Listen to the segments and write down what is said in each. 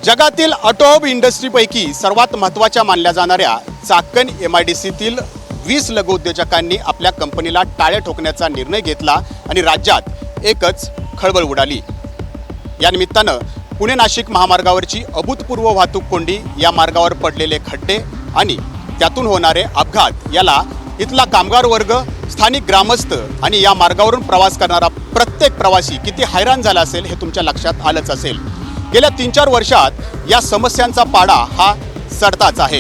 जगातील ऑटोमोबाईल इंडस्ट्रीपैकी सर्वात महत्त्वाच्या मानल्या जाणाऱ्या चाकण MIDCतील 20 लघुउद्योजकांनी आपल्या कंपनीला टाळे ठोकण्याचा निर्णय घेतला आणि राज्यात एकच खळबळ उडाली। या निमित्तानं पुणे नाशिक महामार्गावरची अभूतपूर्व वाहतूक कोंडी, या मार्गावर पडलेले खड्डे आणि त्यातून होणारे अपघात याला इथला कामगार वर्ग, स्थानिक ग्रामस्थ आणि या मार्गावरून प्रवास करणारा प्रत्येक प्रवासी किती हैराण झाला असेल हे तुमच्या लक्षात आलंच असेल। गेल्या 3-4 वर्षात या समस्यांचा पाडा हा चढताच आहे।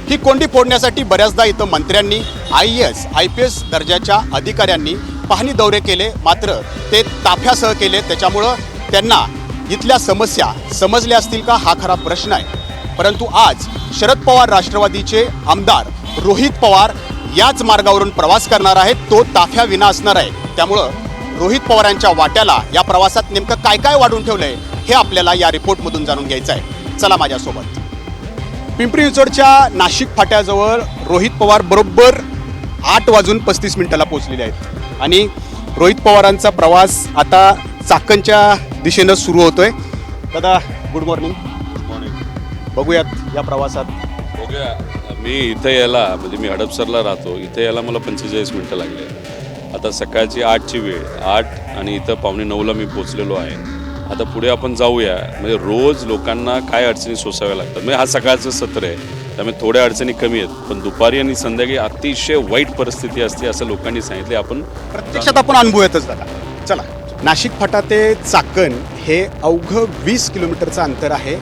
ही कोंडी फोडण्यासाठी बऱ्याचदा इथं मंत्र्यांनी, IAS, IPS दर्जाच्या अधिकाऱ्यांनी पाहणी दौरे केले, मात्र ते ताफ्यासह केले। त्याच्यामुळं त्यांना इथल्या समस्या समजल्या असतील का हा खरा प्रश्न आहे। परंतु आज शरद पवार राष्ट्रवादीचे आमदार रोहित पवार याच मार्गावरून प्रवास करणार आहेत, तो ताफ्याविना असणार आहे। त्यामुळं रोहित पवारांच्या वाट्याला या प्रवासात नेमकं काय काय वाढून ठेवलंय हे आपल्याला या रिपोर्टमधून जाणून घ्यायचं आहे। चला माझ्यासोबत। पिंपरी चिंचवडच्या नाशिक फाट्याजवळ रोहित पवार बरोबर 8:35 पोहोचलेले आहेत आणि रोहित पवारांचा प्रवास आता चाकणच्या दिशेनं सुरू होतोय। दादा गुड मॉर्निंग। बघूयात या प्रवासात। बघूया, मी इथे यायला म्हणजे मी हडपसरला राहतो, इथे यायला मला 45 मिनटं लागले। आता सकाळची 8ची वेळ, 8 आणि इथं 8:45ला मी पोचलेलो आहे। आता पुढे आपण जाऊया, म्हणजे रोज लोकांना काय अडचणी सोसाव्या लागतात। म्हणजे हा सकाळचं सत्र आहे, त्यामुळे थोड्या अडचणी कमी आहेत, पण दुपारी आणि संध्याकाळी अतिशय वाईट परिस्थिती असते असं लोकांनी सांगितले। आपण प्रत्यक्षात आपण अनुभवतच दादा। चला, नाशिक फाटा ते चाकण हे अवघं 20 किलोमीटरचं अंतर आहे।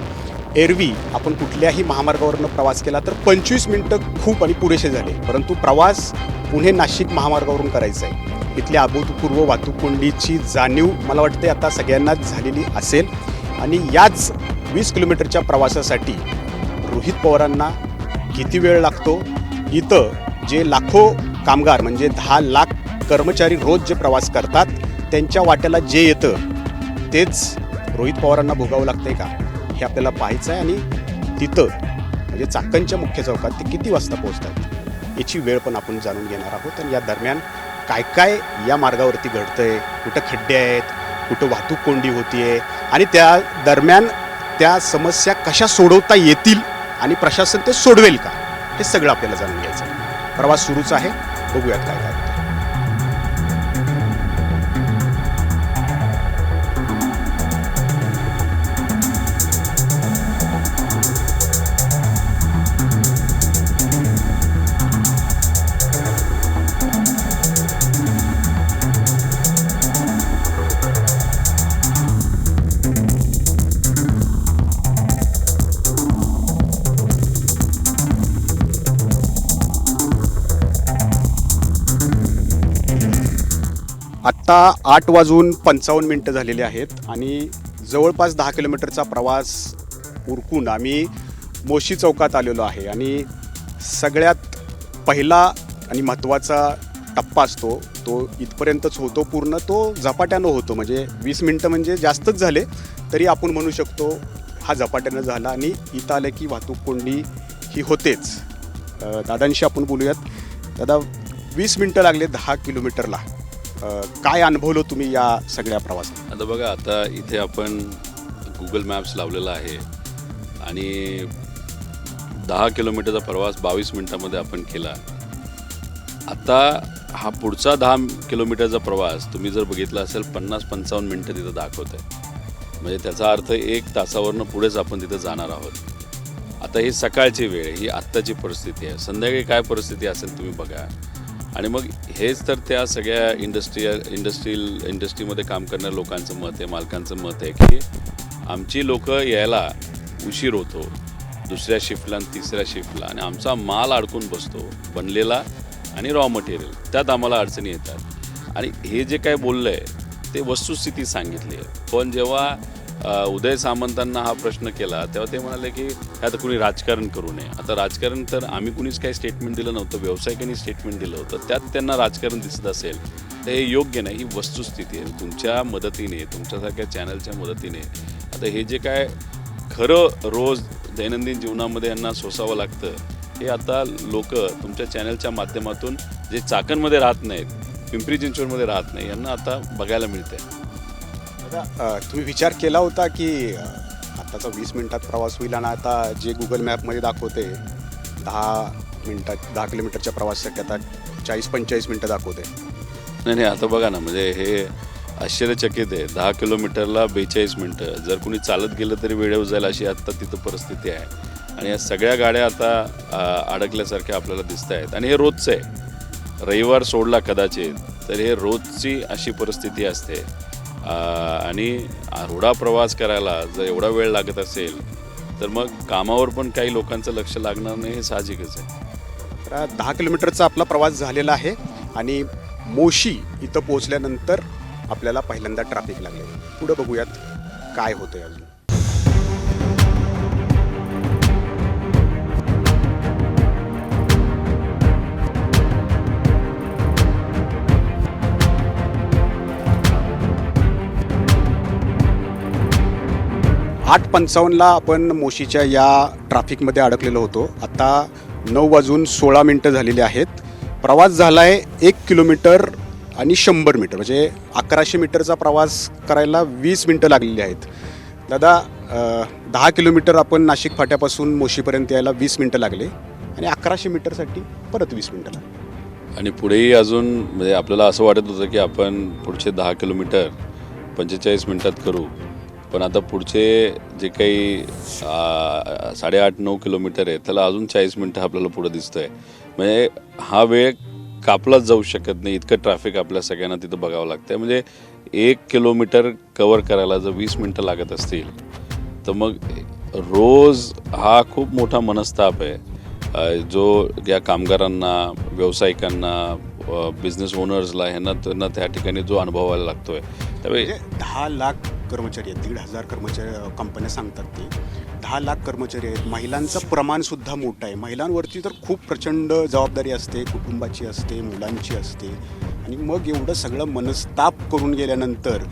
एरवी आपण कुठल्याही महामार्गावरनं प्रवास केला तर 25 मिनटं खूप आणि पुरेसे झाले, परंतु प्रवास पुणे नाशिक महामार्गावरून करायचा आहे। इथल्या अभूतपूर्व वाहतूक कोंडीची जाणीव मला वाटते आता सगळ्यांनाच झालेली असेल आणि याच 20 किलोमीटरच्या प्रवासासाठी रोहित पवारांना किती वेळ लागतो, इथं जे लाखो कामगार म्हणजे 10 लाख कर्मचारी रोज जे प्रवास करतात त्यांच्या वाट्याला जे येतं तेच रोहित पवारांना भोगावं लागतंय का हे आपल्याला पाहायचं आहे। आणि तिथं म्हणजे चाकणच्या मुख्य चौकात ते किती वाजता पोहोचतात याची वेळ पण आपण जाणून घेणार आहोत। आणि या दरम्यान काय काय या मार्गावरती घडतंय, कुठं खड्डे आहेत, कुठं वाहतूक कोंडी होतीये आणि त्या दरम्यान त्या समस्या कशा सोडवता येतील आणि प्रशासन ते सोडवेल का हे सगळं आपल्याला जाणून घ्यायचं आहे। प्रवास सुरूच आहे, बघूयात काय काय होतं। आत्ता 8:55 झालेले आहेत आणि जवळपास 10 किलोमीटरचा प्रवास उरकून आम्ही मोशी चौकात आलेलो आहे। आणि सगळ्यात पहिला आणि महत्त्वाचा टप्पा असतो तो इथपर्यंतच होतो, पूर्ण तो झपाट्यानं होतो। म्हणजे 20 मिनटं म्हणजे जास्तच झाले तरी आपण म्हणू शकतो हा झपाट्यानं झाला आणि इथं आलं की वाहतूक कोंडी ही होतेच। दादांशी आपण बोलूयात। दादा, 20 मिनटं लागले 10 किलोमीटरला, काय अनुभवलं तुम्ही या सगळ्या प्रवासात? आता बघा, आता इथे आपण गुगल मॅप्स लावलेला आहे आणि 10 किलोमीटरचा प्रवास 22 मिनटामध्ये आपण केला। आता हा पुढचा 10 किलोमीटरचा प्रवास तुम्ही जर बघितला असेल 50-55 मिनटं तिथं दाखवत आहे। म्हणजे त्याचा अर्थ 1 तासावरनं पुढेच आपण तिथं जाणार आहोत। आता ही सकाळची वेळ, ही आत्ताची परिस्थिती आहे, संध्याकाळी काय परिस्थिती असेल तुम्ही बघा। आणि मग हेच तर त्या सगळ्या इंडस्ट्रीमध्ये काम करणाऱ्या लोकांचं मत आहे, मालकांचं मत आहे की आमची लोक यायला उशीर होतो दुसऱ्या शिफ्टला आणि तिसऱ्या शिफ्टला, आणि आमचा माल अडकून बसतो बनलेला आणि रॉ मटेरियल, त्यात आम्हाला अडचणी येतात। आणि हे जे काय बोललं आहे ते वस्तुस्थिती सांगितली आहे। पण जेव्हा उदय सामंतांना हा प्रश्न केला तेव्हा ते म्हणाले की ह्यात कुणी राजकारण करू नये। आता राजकारण तर आम्ही कुणीच काही स्टेटमेंट दिलं नव्हतं, व्यावसायिकांनी स्टेटमेंट दिलं होतं, त्यात त्यांना राजकारण दिसत असेल तर हे योग्य नाही। ही वस्तुस्थिती आहे। तुमच्या मदतीने, तुमच्यासारख्या चॅनलच्या मदतीने आता हे जे काय खरं रोज दैनंदिन जीवनामध्ये यांना सोसावं लागतं हे आता लोक तुमच्या चॅनलच्या माध्यमातून जे चाकणमध्ये राहत नाहीत, पिंपरी चिंचवडमध्ये राहत नाही, यांना आता बघायला मिळतंय। तुम्ही विचार केला होता की आताचा 20 मिनिटात प्रवास होईल आणि आता जे गुगल मॅपमध्ये दाखवते 10 किलोमीटरच्या प्रवासासाठी आता 40-45 मिनटं दाखवते. नाही आता बघा ना, म्हणजे हे आश्चर्यचकित आहे. 10 किलोमीटरला 42 मिनटं. जर कुणी चालत गेलं तरी वेळेवर जाईल अशी आत्ता तिथं परिस्थिती आहे. आणि या सगळ्या गाड्या आता अडकल्यासारख्या आपल्याला दिसत आहेत. आणि हे रोजचं आहे. रविवार सोडला कदाचित तर हे रोजची अशी परिस्थिती असते. आणि एवढा प्रवास करायला जर एवढा वेळ लागत असेल तर मग कामावर पण काही लोकांचं लक्ष लागणार नाही, हे साहजिकच आहे. तर 10 किलोमीटरचा आपला प्रवास झालेला आहे आणि मोशी इथं पोहोचल्यानंतर आपल्याला पहिल्यांदा ट्रॅफिक लागले. पुढं बघूयात काय होतंय अजून. आठ 8:55 आपण मोशीच्या या ट्रॅफिकमध्ये अडकलेलो होतो. आता 9:16 झालेली आहेत. प्रवास झाला आहे 1 किलोमीटर आणि 100 मीटर, म्हणजे 1100 मीटरचा प्रवास करायला 20 मिनटं लागलेली आहेत. दादा, 10 किलोमीटर आपण नाशिक फाट्यापासून मोशीपर्यंत यायला 20 मिनटं लागले आणि 1100 मीटरसाठी परत 20 मिनटं लागले. आणि पुढेही अजून म्हणजे आपल्याला असं वाटत होतं की आपण पुढचे 10 किलोमीटर 45 मिनटात करू. पण आता पुढचे जे काही 8.5-9 किलोमीटर आहे त्याला अजून 40 मिनटं आपल्याला पुढं दिसतं आहे. म्हणजे हा वेळ कापलाच जाऊ शकत नाही, इतकं ट्रॅफिक आपल्या सगळ्यांना तिथं बघावं लागतं. म्हणजे 1 किलोमीटर कवर करायला जर 20 मिनटं लागत असतील तर मग रोज हा खूप मोठा मनस्ताप आहे जो या कामगारांना, व्यावसायिकांना, बिझनेस ओनर्सला ह्यांना त्या ठिकाणी जो अनुभवायला लागतोय. त्यामुळे 10 लाख कर्मचारी आहेत, 1,500 कर्मचारी कंपन्या सांगतात ते. 10 लाख कर्मचारी आहेत. महिलांचं प्रमाणसुद्धा मोठं आहे. महिलांवरती तर खूप प्रचंड जबाबदारी असते, कुटुंबाची असते, मुलांची असते. आणि मग एवढं सगळं मनस्ताप करून गेल्यानंतर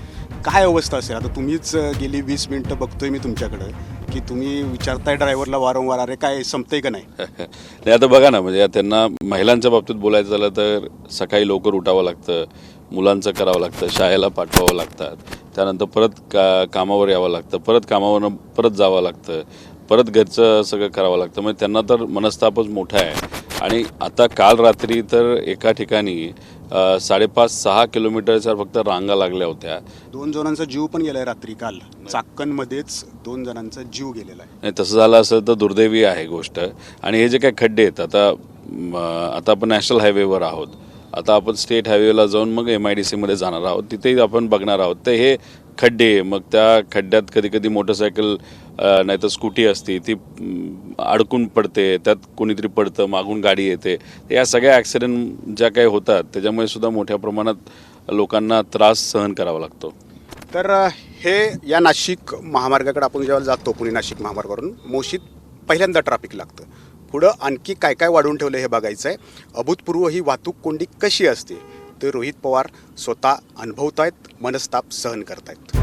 काय अवस्था असेल. आता तुम्हीच गेली 20 मिनटं बघतोय मी तुमच्याकडं की तुम्ही विचारताय ड्रायव्हरला वारंवार, अरे काय संपतंय का नाही. नाही आता बघा ना, म्हणजे त्यांना महिलांच्या बाबतीत बोलायचं झालं तर सकाळी लवकर उठावं लागतं, मुलांचं करावं लागतं, शाळेला पाठवावं लागतात, त्यानंतर परत कामावर यावं लागतं, परत कामावरनं परत जावं लागतं, परत घरचं सगळं करावं लागतं. म्हणजे त्यांना तर मनस्तापच मोठा आहे. आणि आता काल रात्री तर एका ठिकाणी 5.5-6 किलोमीटरच्या फक्त रांगा लागल्या होत्या. 2 जणांचा जीव पण गेलाय रात्री. काल चाकणमध्येच 2 जणांचा जीव गेलेला आहे. नाही तसं झालं असं तर दुर्दैवी आहे गोष्ट. आणि हे जे काही खड्डे आहेत, आता आपण नॅशनल हायवेवर आहोत, आता आपण स्टेट हायवेला जाऊन मग MIDC जाणार आहोत, तिथेही आपण बघणार आहोत. तर हे खड्डे, मग त्या खड्ड्यात कधी कधी मोटरसायकल नाही तर स्कूटी असते ती अडकून पडते, त्यात कोणीतरी पडतं, मागून गाडी येते. या सगळ्या ॲक्सिडेंट ज्या काही होतात त्याच्यामुळे सुद्धा मोठ्या प्रमाणात लोकांना त्रास सहन करावा लागतो. तर हे या नाशिक महामार्गाकडे आपण जेव्हा जातो, पुणे नाशिक महामार्गावरून मोशीत पहिल्यांदा ट्रॅफिक लागतं. पुढं आणखी काय काय वाढवून ठेवलं हे बघायचं आहे. अभूतपूर्व ही वाहतूक कोंडी कशी असते ते रोहित पवार स्वतः अनुभवतायत, मनस्ताप सहन करतायत.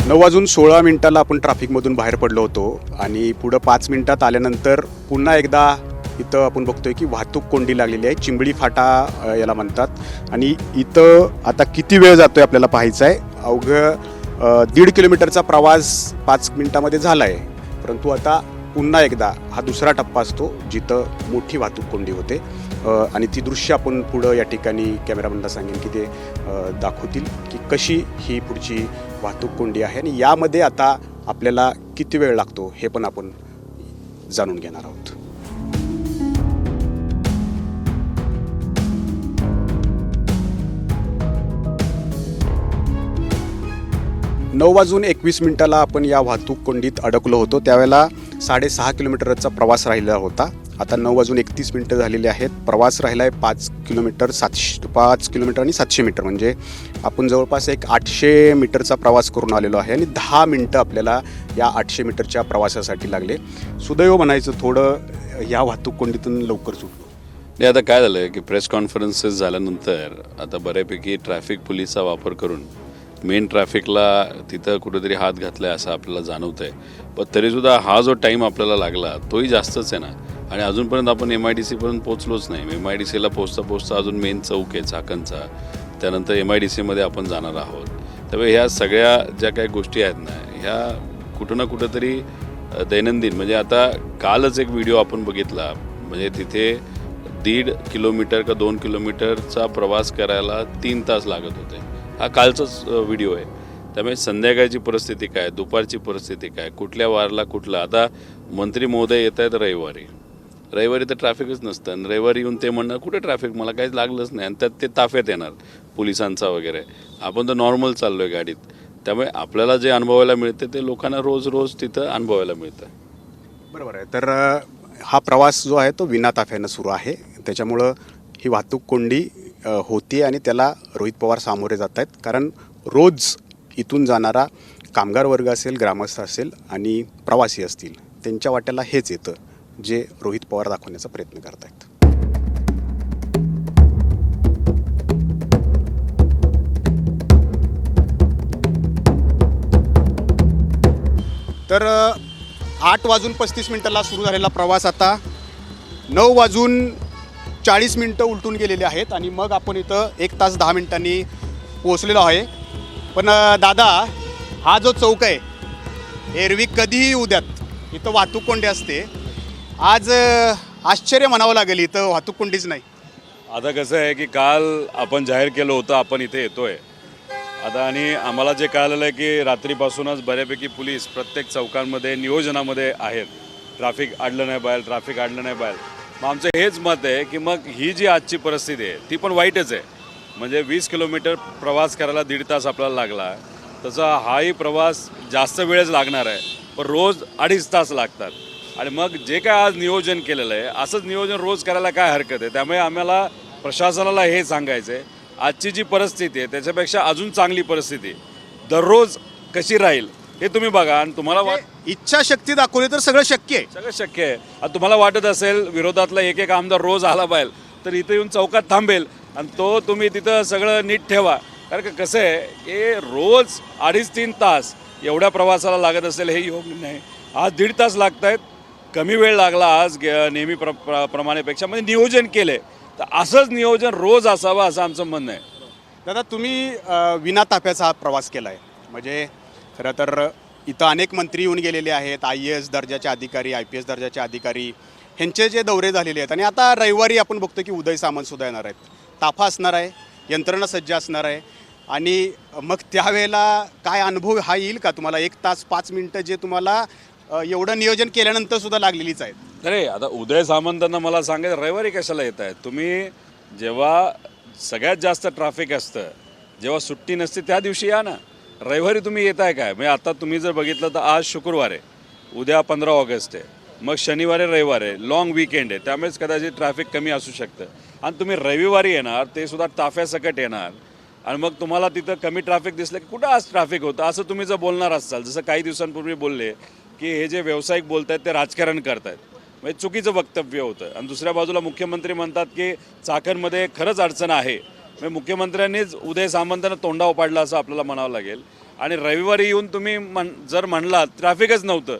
नऊ वाजून 16 मिनिटाला आपण ट्रॅफिकमधून बाहेर पडलो होतो आणि पुढं 5 मिनिटात आल्यानंतर पुन्हा एकदा इथं आपण बघतोय की वाहतूक कोंडी लागलेली आहे. चिंबळी फाटा याला म्हणतात. आणि इथं आता किती वेळ जातोय आपल्याला पाहायचं आहे. अवघं 1.5 किलोमीटरचा प्रवास 5 मिनिटामध्ये झाला आहे. परंतु आता पुन्हा एकदा हा दुसरा टप्पा असतो जिथं मोठी वाहतूक कोंडी होते. आणि ती दृश्य आपण पुढं या ठिकाणी कॅमेरामॅनला सांगेन की ते दाखवतील की कशी ही पुढची वाहतूक कोंडी आहे आणि यामध्ये आता आपल्याला किती वेळ लागतो हे पण आपण जाणून घेणार आहोत. 9:21 आपण या वाहतूक कोंडीत अडकलो होतो. त्यावेळेला 6.5 किलोमीटरचा प्रवास राहिला होता. आता 9:31 झालेले आहेत. प्रवास राहिला आहे 5 किलोमीटर 5 किलोमीटर आणि 700 मीटर, म्हणजे आपण जवळपास एक 800 मीटरचा प्रवास करून आलेलो आहे आणि 10 मिनटं आपल्याला या 800 मीटरच्या प्रवासासाठी लागले. सुदैव म्हणायचं थोडं या वाहतूक कोंडीतून लवकर सुटलो. नाही आता काय झालं की प्रेस कॉन्फरन्सेस झाल्यानंतर आता बऱ्यापैकी ट्रॅफिक पोलीसचा वापर करून मेन ट्रॅफिकला तिथं कुठेतरी हात घातला आहे असं आपल्याला जाणवतं आहे. पण तरीसुद्धा हा जो टाईम आपल्याला लागला तोही जास्तच आहे ना. आणि अजूनपर्यंत आपण MIDC पर्यंत पोचलोच नाही. MIDCला पोचता अजून मेन चौक आहे चाकणचा, त्यानंतर MIDCमध्ये आपण जाणार आहोत. त्यामुळे ह्या सगळ्या ज्या काही गोष्टी आहेत ना, ह्या कुठं ना कुठं तरी दैनंदिन, म्हणजे आता कालच एक व्हिडिओ आपण बघितला, म्हणजे तिथे 1.5 किलोमीटर का 2 किलोमीटरचा प्रवास करायला 3 तास लागत होते. हा कालचाच व्हिडिओ आहे. त्यामुळे संध्याकाळची परिस्थिती काय, दुपारची परिस्थिती काय, कुठल्या वारला कुठलं. आता मंत्री महोदय येत आहेत रविवारी तर ट्रॅफिकच नसतं, आणि रविवारी येऊन ते म्हणणार कुठे ट्रॅफिक, मला काहीच लागलंच नाही, आणि त्यात ते ताफ्यात येणार पोलिसांचा वगैरे. आपण तर नॉर्मल चाललो आहे गाडीत. त्यामुळे आपल्याला जे अनुभवायला मिळते ते लोकांना रोज रोज तिथं अनुभवायला मिळतं. बरोबर आहे. तर हा प्रवास जो आहे तो विना ताफ्यानं सुरू आहे. त्याच्यामुळं ही वाहतूक कोंडी होती आणि त्याला रोहित पवार सामोरे जात आहेत. कारण रोज इथून जाणारा कामगार वर्ग असेल, ग्रामस्थ असेल आणि प्रवासी असतील, त्यांच्या वाट्याला हेच येतं जे रोहित पवार दाखवण्याचा प्रयत्न करत आहेत. तर 8:35 सुरू झालेला प्रवास आता 9:40 उलटून गेलेले आहेत आणि मग आपण इथं 1 तास 10 मिनिटांनी पोहोचलेलो आहे. पण दादा, हा जो चौक आहे एरवी कधीही उद्यात इथं वाहतूक कोंडी असते. आज आश्चर्य म्हणावं लागेल, इथं वाहतूक कोंडीच नाही. आता कसं आहे की काल आपण जाहीर केलं होतं आपण इथे येतोय आता, आणि आम्हाला जे कळालेलं आहे की रात्रीपासूनच बऱ्यापैकी पोलीस प्रत्येक चौकांमध्ये नियोजनामध्ये आहेत. ट्रॅफिक अडलं नाही पाहिजे, ट्रॅफिक अडलं नाही पाहिजे. मग आमचं हेच मत आहे की मग ही जी आजची परिस्थिती आहे ती पण वाईटच आहे. म्हणजे 20 किलोमीटर प्रवास करायला 1.5 तास आपल्याला लागला, तसा हाही प्रवास जास्त वेळच लागणार आहे, पण रोज 2.5 तास लागतात. आणि मग जे काय आज नियोजन केलेलं आहे असंच नियोजन रोज करायला काय हरकत आहे. त्यामुळे आम्हाला प्रशासनाला हे सांगायचं आहे, आजची जी परिस्थिती आहे त्याच्यापेक्षा अजून चांगली परिस्थिती दररोज कशी राहील हे तुम्ही बघा. आणि तुम्हाला इच्छाशक्ती दाखवली तर सगळं शक्य आहे. सगळं शक्य आहे. आता तुम्हाला वाटत असेल विरोधातला एक आमदार रोज आला पाहिजे, तर इथं येऊन चौकात थांबेल आणि तो तुम्ही तिथं सगळं नीट ठेवा. कारण का कसं आहे की रोज 2.5-3 तास एवढ्या प्रवासाला लागत असेल हे योग्य नाही. आज 1.5 तास लागत आहेत, कमी वेळ लागला आज नेहमी प्रमाणेपेक्षा. म्हणजे नियोजन केले तर असंच नियोजन रोज असावं असं आमचं म्हणणं आहे. दादा, तुम्ही विना ताफ्याचा हा प्रवास केला आहे. म्हणजे खरं तर इथं अनेक मंत्री येऊन गेलेले आहेत, IAS दर्जाचे अधिकारी, IPS दर्जाचे अधिकारी, ह्यांचे जे दौरे झालेले आहेत. आणि आता रविवारी आपण बघतो की उदय सामंतसुद्धा येणार आहेत. ताफा असणार आहे, यंत्रणा सज्ज असणार आहे. आणि मग त्यावेळेला काय अनुभव हा येईल का तुम्हाला? 1 तास 5 मिनटं जे तुम्हाला एवढं नियोजन केल्यानंतर सुद्धा लागलेलीच आहेत. अरे आता उदय सामंतांना मला सांगायचं रविवारी कशाला येत आहे तुम्ही? जेव्हा सगळ्यात जास्त ट्रॅफिक असतं, जेव्हा सुट्टी नसते त्या दिवशी या ना. रविवारी तुम्ही येत आहे काय? म्हणजे आता तुम्ही जर बघितलं तर आज शुक्रवार आहे, उद्या 15 ऑगस्ट आहे, मग शनिवार आहे, रविवार आहे, लॉंग वीकेंड आहे. त्यामुळेच कदाचित ट्रॅफिक कमी असू शकतं. आणि तुम्ही रविवारी येणार ते सुद्धा ताफ्यासकट येणार, आणि मग तुम्हाला तिथं कमी ट्रॅफिक दिसलं की कुठं आज ट्रॅफिक होतं असं तुम्ही जर बोलणार असाल, जसं काही दिवसांपूर्वी बोलले की हे जे व्यावसायिक बोलत आहेत ते राजकारण करत आहेत, म्हणजे चुकीचं वक्तव्य होतं. आणि दुसऱ्या बाजूला मुख्यमंत्री म्हणतात की चाकणमध्ये खरंच अडचण आहे. म्हणजे मुख्यमंत्र्यांनीच उदय सामंतांना तोंडावर पाडलं असं आपल्याला म्हणावं लागेल. आणि रविवारी येऊन तुम्ही जर म्हणलात ट्रॅफिकच नव्हतं,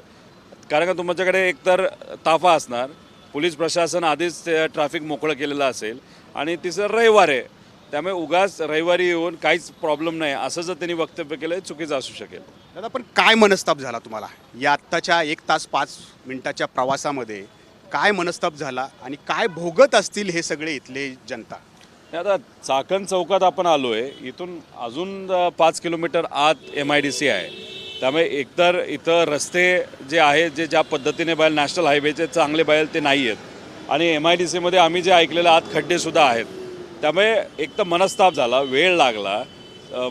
कारण का तुमच्याकडे एकतर ताफा असणार, पोलीस प्रशासन आधीच ट्रॅफिक मोकळं केलेलं असेल, आणि तिसरं रविवार आहे. त्यामुळे उगाच रविवारी येऊन काहीच प्रॉब्लेम नाही असं जर त्यांनी वक्तव्य केलं हे चुकीचं असू शकेल. दादा, पण काय मनस्ताप झाला तुम्हाला या आत्ताच्या 1 तास 5 मिनिटाच्या प्रवासामध्ये? काय मनस्ताप झाला आणि काय भोगत असतील हे सगळे इथले जनता? आता चाकण चौकात आपण आलो आहे, इथून अजून 5 किलोमीटर आत MIDC आहे. त्यामुळे एकतर इथं रस्ते जे आहेत जे ज्या पद्धतीने बाहेर नॅशनल हायवेचे चांगले बाहेर ते नाही आहेत, आणि MIDCमध्ये आम्ही जे ऐकलेलं आत खड्डेसुद्धा आहेत. त्यामुळे एक तर मनस्ताप झाला, वेळ लागला,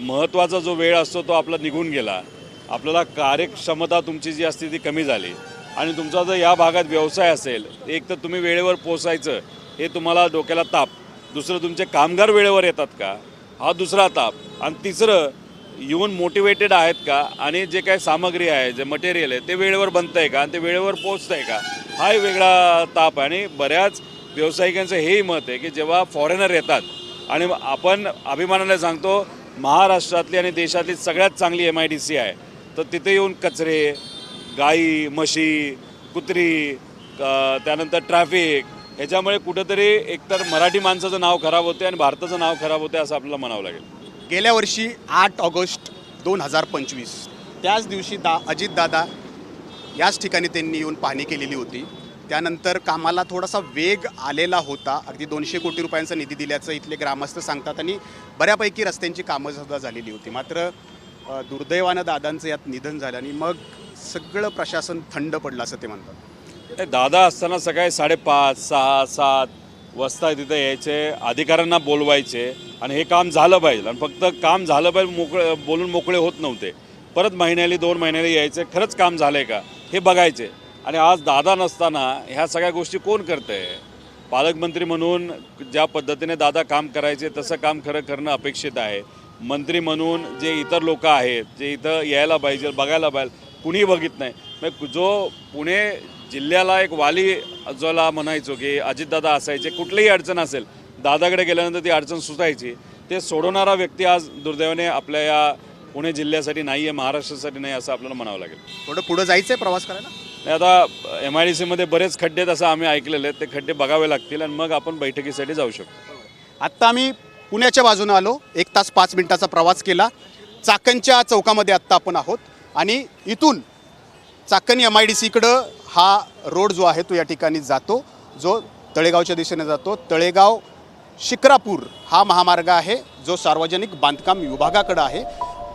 महत्त्वाचा जो वेळ असतो तो आपला निघून गेला. आपल्याला कार्यक्षमता तुमची जी असते ती कमी झाली. आणि तुमचा जर या भागात व्यवसाय असेल, एक तर तुम्ही वेळेवर पोचायचं हे तुम्हाला डोक्याला ताप, दुसरं तुमचे कामगार वेळेवर येतात का हा दुसरा ताप, आणि तिसरं येऊन मोटिवेटेड आहेत का, आणि जे काही सामग्री आहे जे मटेरियल आहे ते वेळेवर बनतं आहे का, आणि ते वेळेवर पोचतं आहे का, हा एक वेगळा ताप आहे. आणि बऱ्याच व्यावसायिकांचं हेही मत आहे की जेव्हा फॉरेनर येतात, आणि आपण अभिमानाने सांगतो महाराष्ट्रातली आणि देशातली सगळ्यात चांगली MIDC आहे, तर तिथे येऊन कचरे, गाई, म्हशी, कुत्री, त्यानंतर ट्रॅफिक, ह्याच्यामुळे कुठंतरी एकतर मराठी माणसाचं नाव खराब होते आणि भारताचं नाव खराब होते असं आपल्याला म्हणावं लागेल. गेल्या वर्षी 8 ऑगस्ट 2025 त्याच दिवशी अजितदादा याच ठिकाणी त्यांनी येऊन पाहणी केलेली होती. त्यानंतर कामाला थोडासा वेग आलेला होता. अगदी 200 कोटी रुपयांचा निधी दिल्याचं इथले ग्रामस्थ सांगतात आणि बऱ्यापैकी रस्त्यांची कामं सुद्धा झालेली होती. मात्र दुर्दैवानं दादांचं यात निधन झालं आणि मग सगळं प्रशासन थंड पडलं असं ते म्हणतात. दादा असताना सकाळी 5:30, 6, 7 वाजता तिथं यायचे, अधिकाऱ्यांना बोलवायचे आणि हे काम झालं पाहिजे आणि फक्त काम झालं पाहिजे बोलून मोकळे होत नव्हते. परत महिन्याली 2 महिन्याली यायचे, खरंच काम झालं आहे का हे बघायचे. आणि आज दादा नसताना ह्या सगळ्या गोष्टी कोण करतं आहे? पालकमंत्री म्हणून ज्या पद्धतीने दादा काम करायचे तसं काम खरं करणं अपेक्षित आहे. मंत्री म्हणून जे इतर लोक आहेत, जे इथं यायला पाहिजे, बघायला पाहिजे, कुणीही बघित नाही. मग जो पुणे जिल्ह्याला एक वाली ज्याला म्हणायचो की अजितदादा असायचे, कुठलीही अडचण असेल दादाकडे गेल्यानंतर ती अडचण सुटायची, ते सोडवणारा व्यक्ती आज दुर्दैवाने आपल्या या पुणे जिल्ह्यासाठी नाही आहे, महाराष्ट्रासाठी नाही असं आपल्याला म्हणावं लागेल. थोडं पुढं जायचं आहे प्रवास करायला. नाही, आता MIDCमध्ये बरेच खड्डे आहेत असं आम्ही ऐकलेले आहेत. ते खड्डे बघावे लागतील आणि मग आपण बैठकीसाठी जाऊ शकतो. आत्ता आम्ही पुण्याच्या बाजूनं आलो. 1 तास 5 मिनिटाचा प्रवास केला. चाकणच्या चौकामध्ये आत्ता आपण आहोत आणि इथून चाकण MIDCकडं हा रोड जो आहे तो या ठिकाणी जातो, जो तळेगावच्या दिशेने जातो. तळेगाव शिक्रापूर हा महामार्ग आहे जो सार्वजनिक बांधकाम विभागाकडं आहे.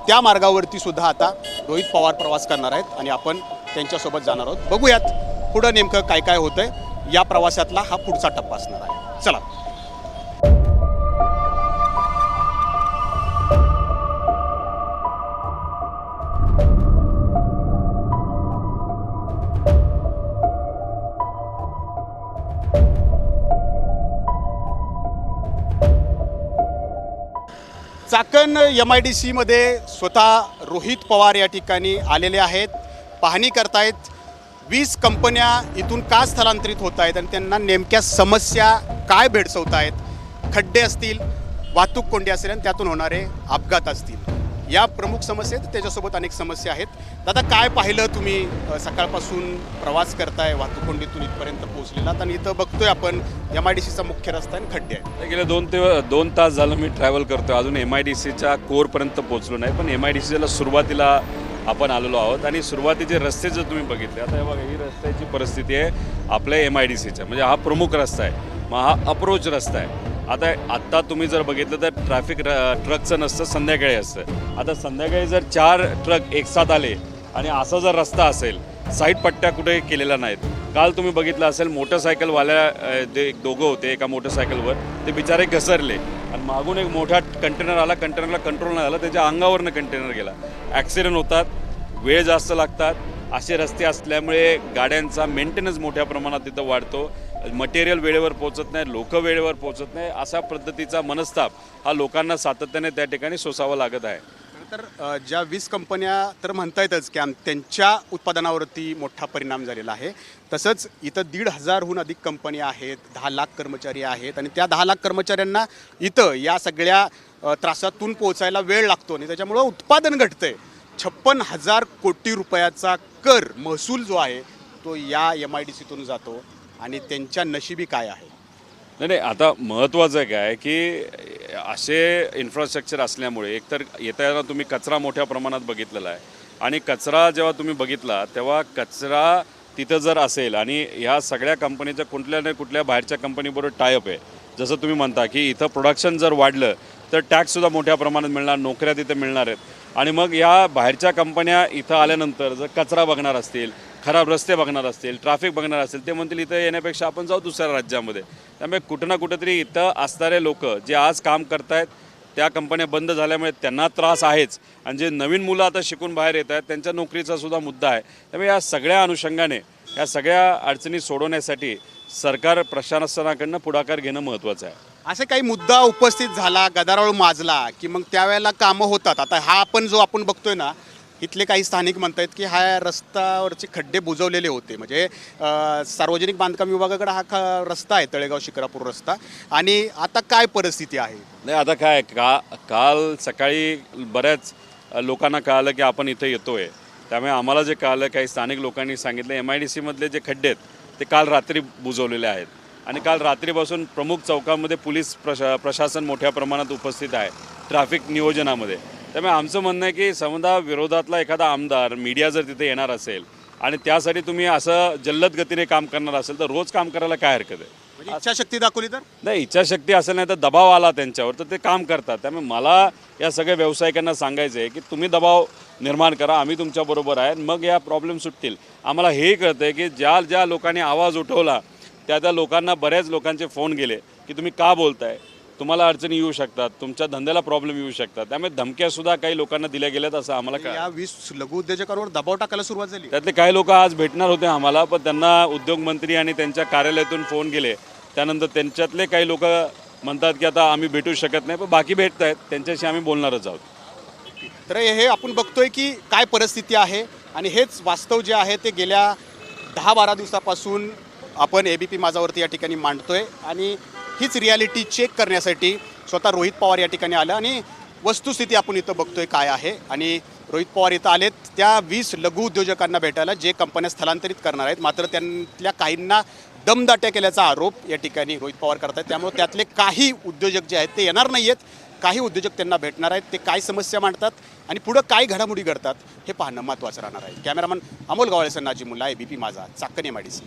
त्या मार्गावरती सुद्धा आता रोहित पवार प्रवास करणार आहेत आणि आपण त्यांच्यासोबत जाणार आहोत. बघूयात पुढं नेमकं काय काय होतंय. या प्रवासातला हा पुढचा टप्पा असणार आहे. चला. चाकण MIDCमध्ये स्वतः रोहित पवार या ठिकाणी आलेले आहेत, पाहणी करतायत. 20 कंपन्या इथून का स्थलांतरित होत आहेत आणि त्यांना नेमक्या समस्या काय भेडसवत आहेत. खड्डे असतील, वाहतूक कोंडी असेल आणि त्यातून होणारे अपघात असतील, या प्रमुख समस्या आहेत. त्याच्यासोबत अनेक समस्या आहेत. दादा, काय पाहिलं तुम्ही? सकाळपासून प्रवास करताय, वाहतूक कोंडीतून इथपर्यंत पोहोचलेलात आणि इथं बघतोय आपण MIDCचा मुख्य रस्ता आणि खड्डे आहेत. गेले 2 तास झालं मी ट्रॅव्हल करतो. अजून MIDCच्या कोरपर्यंत पोहोचलो नाही, पण MIDCला सुरुवातीला आपण आलेलो आहोत आणि सुरुवातीचे रस्ते जर तुम्ही बघितले, आता हे बघा, ही रस्त्याची परिस्थिती आहे आपल्या MIDCच्या. म्हणजे हा प्रमुख रस्ता आहे, मग हा अप्रोच रस्ता आहे. आत्ता तुम्ही जर बघितलं तर ट्रकचं नसतं, संध्याकाळी असतं. आता संध्याकाळी जर 4 ट्रक एकसाथ आले आणि असा जर रस्ता असेल, साईड पट्ट्या कुठे केलेल्या नाहीत. काल तुम्ही बघितलं असेल, मोटरसायकलवाल्या जे दोघं होते एका मोटरसायकलवर, ते बिचारे घसरले आणि मागून एक मोठा कंटेनर आला, कंटेनरला कंट्रोल नाही झाला, त्याच्या अंगावरनं कंटेनर गेला. ॲक्सिडेंट होतात, वेळ जास्त लागतात. असे रस्ते असल्यामुळे गाड्यांचा मेंटेनन्स मोठ्या प्रमाणात तिथं वाढतो. मटेरियल वेळेवर पोचत नाही, लोक वेळेवर पोचत नाही. अशा पद्धतीचा मनस्ताप हा लोकांना सातत्याने त्या ठिकाणी सोसावा लागत आहे. तर ज्या 20 कंपन्या तर म्हणतायतच की त्यांच्या उत्पादनावरती मोठा परिणाम झालेला आहे. तसंच इथं 1,500हून अधिक कंपन्या आहेत, 10 लाख कर्मचारी आहेत आणि त्या 10 लाख कर्मचाऱ्यांना इथं या सगळ्या त्रासातून पोचायला वेळ लागतो आणि त्याच्यामुळं उत्पादन घटतंय. 56,000 कोटी रुपयाचा कर महसूल जो आहे तो या MIDCतून जातो आणि त्यांच्या नशिबी काय आहे? नाही, आता महत्त्वाचं काय की असे इन्फ्रास्ट्रक्चर असल्यामुळे एकतर येताना तुम्ही कचरा मोठ्या प्रमाणात बघितलेला आहे आणि कचरा जेव्हा तुम्ही बघितला तेव्हा कचरा तिथं जर असेल आणि ह्या सगळ्या कंपनीच्या कुठल्या ना कुठल्या बाहेरच्या कंपनीबरोबर टायअप आहे. जसं तुम्ही म्हणता की इथं प्रोडक्शन जर वाढलं तर टॅक्ससुद्धा मोठ्या प्रमाणात मिळणार, नोकऱ्या तिथे मिळणार आहेत आणि मग या बाहेरच्या कंपन्या इथं आल्यानंतर जर कचरा बघणार असतील, खराब रस्ते बघणार असतील, ट्रॅफिक बघणार असतील, ते म्हणतील इथं येण्यापेक्षा आपण जाऊ दुसऱ्या राज्यामध्ये. त्यामुळे कुठं ना कुठंतरी इथं असणारे लोक जे आज काम करतायत, त्या कंपन्या बंद झाल्यामुळे त्यांना त्रास आहेच आणि जे नवीन मुलं आता शिकून बाहेर येत आहेत त्यांच्या नोकरीचा सुद्धा मुद्दा आहे. त्यामुळे या सगळ्या अनुषंगाने या सगळ्या अडचणी सोडवण्यासाठी सरकार प्रशासनाकडनं पुढाकार घेणं महत्त्वाचं आहे. असे काही मुद्दा उपस्थित झाला, गदारोळ माजला की मग त्यावेळेला कामं होतात. आता हा आपण जो आपण बघतोय ना, इथले काही स्थानिक म्हणतात की हा रस्त्यावरचे खड्डे बुजवलेले होते. म्हणजे सार्वजनिक बांधकाम विभागाकडे हा रस्ता आहे, तळेगाव शिक्रापूर रस्ता. आणि आता काय परिस्थिती आहे? नाही, आता काय काल सकाळी बऱ्याच लोकांना कळालं की आपण इथं येतो आहे. त्यामुळे आम्हाला जे कळालं, काही स्थानिक लोकांनी सांगितलं MIDCमधले जे खड्डे आहेत ते काल रात्री बुजवलेले आहेत आणि काल रात्रीपासून प्रमुख चौकामध्ये पोलीस प्रशासन मोठ्या प्रमाणात उपस्थित आहे ट्रॅफिक नियोजनामध्ये. त्यामुळे आमचं म्हणणं आहे की समजा विरोधातला एखादा आमदार मीडिया जर तिथे येणार असेल आणि त्यासाठी तुम्ही असं जल्लद गतीने काम करणार असेल तर रोज काम करायला काय हरकत आहे. म्हणजे इच्छाशक्ती दाखवली तर नाही, इच्छाशक्ती असेल नाही तर दबाव आला त्यांच्यावर तर ते काम करतात. त्यामुळे मला या सगळ्या व्यावसायिकांना सांगायचं आहे की तुम्ही दबाव निर्माण करा, आम्ही तुमच्याबरोबर आहे, मग या प्रॉब्लेम सुटतील. आम्हाला हेही कळतं आहे की ज्या लोकांनी आवाज उठवला त्या लोकांना बऱ्याच लोकांचे फोन गेले की तुम्ही का बोलताय, तुम्हाला अडचणी येऊ शकतात, तुमच्या धंद्याला प्रॉब्लेम येऊ शकतात. त्यामुळे धमक्यासुद्धा काही लोकांना दिल्या गेल्यात असं आम्हाला काय. या 20 लघु उद्योजकांवर दबाव टाकायला सुरुवात झाली. त्यातले काही लोक आज भेटणार होते आम्हाला, पण त्यांना उद्योगमंत्री आणि त्यांच्या कार्यालयातून फोन गेले. त्यानंतर त्यांच्यातले काही लोक म्हणतात की आता आम्ही भेटू शकत नाही, पण बाकी भेटत आहेत, त्यांच्याशी आम्ही बोलणारच आहोत. तर हे आपण बघतोय की काय परिस्थिती आहे आणि हेच वास्तव जे आहे ते गेल्या 10-12 दिवसापासून आपण ABP माझावरती या ठिकाणी मांडतोय आणि हीच रियालिटी चेक करण्यासाठी स्वतः रोहित पवार या ठिकाणी आलं आणि वस्तुस्थिती आपण इथं बघतोय काय आहे. आणि रोहित पवार इथं आलेत त्या 20 लघु उद्योजकांना भेटायला जे कंपन्या स्थलांतरित करणार आहेत, मात्र त्यांतल्या काहींना दमदाट्या केल्याचा आरोप या ठिकाणी रोहित पवार करत आहेत. त्यामुळे त्यातले काही उद्योजक जे आहेत ते येणार नाही आहेत, काही उद्योजक त्यांना भेटणार आहेत. ते काय समस्या मांडतात आणि पुढं काय घडामोडी घडतात हे पाहणं महत्त्वाचं राहणार आहे. कॅमेरामन अमोल गवाळेसह नाजिमुल्ला, ABP माझा, चाकण MIDC.